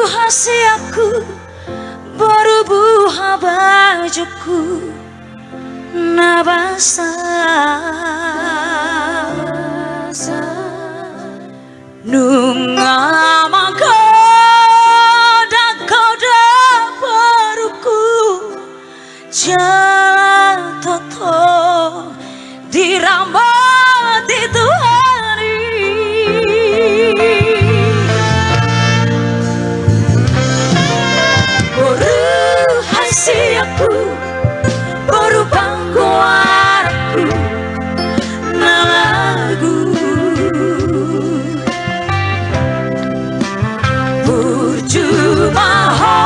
Hasiaku berubah bajuku nabasa nungamaka dakoda baruku jatuh dirambat itu hari Hasiaku berubah kuaraku nalagu Burjumaho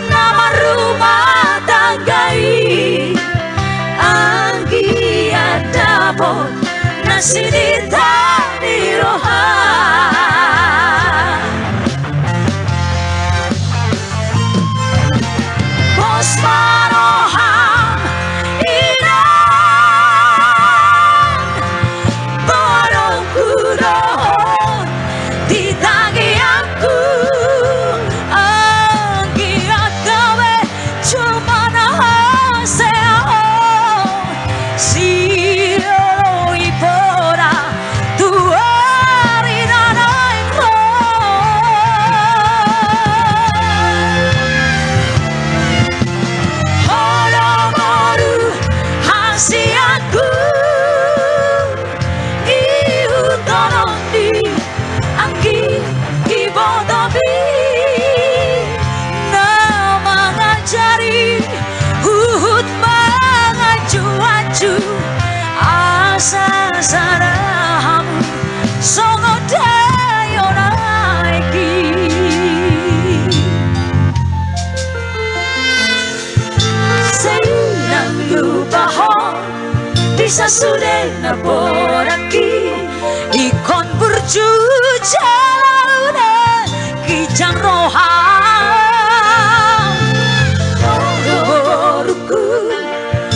nama rumah tanggai Anggi adabo nasi ditani roha Maroham inan barang kuroh ditangi aku anggiat gawe cuma nahaseo siro ipora tuari nanai Hasiaku iu tonondi anggi ibodobi nama ngajari uhut mengaju-aju asa sarahamu songo dayo naiki sayang lupa bisa sudah naboraki ikon berjuja launan kijang roham boruku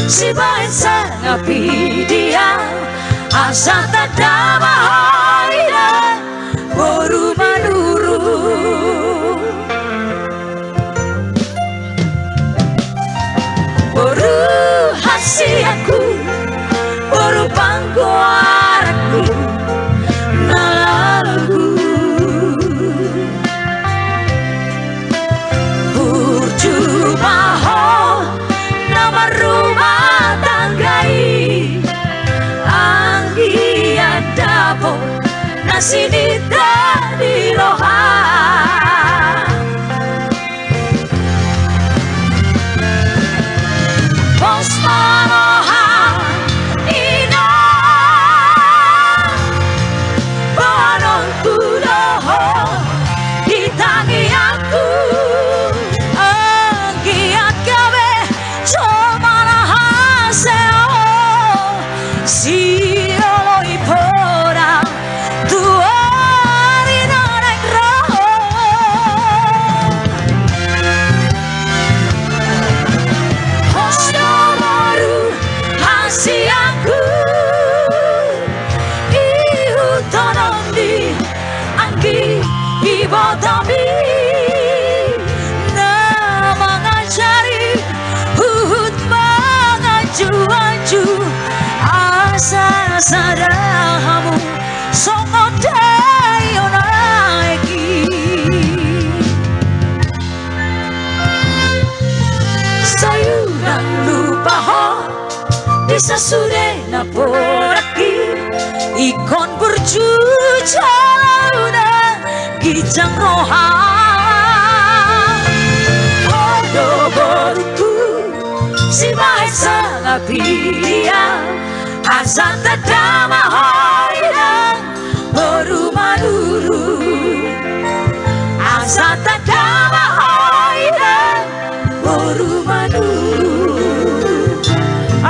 si baik sangapi dia asa tak damai boru manuru boru hasiaku boru pangkuaraku nalagu Burjumaho nama rumah tanggai Anggi adabo nasi ditani roha Maroham inan barang kuroh ditangi aku anggiat gawe cuma nahaseo siro ipora tuari nanai roho Hasiaku iu tonondi anggi ibodobi nama ngajari uhut mengaju-aju asa sarahamu songo dayo naiki sayuran lupa bisa sudah naboraki ikon berjuja launan kijang roham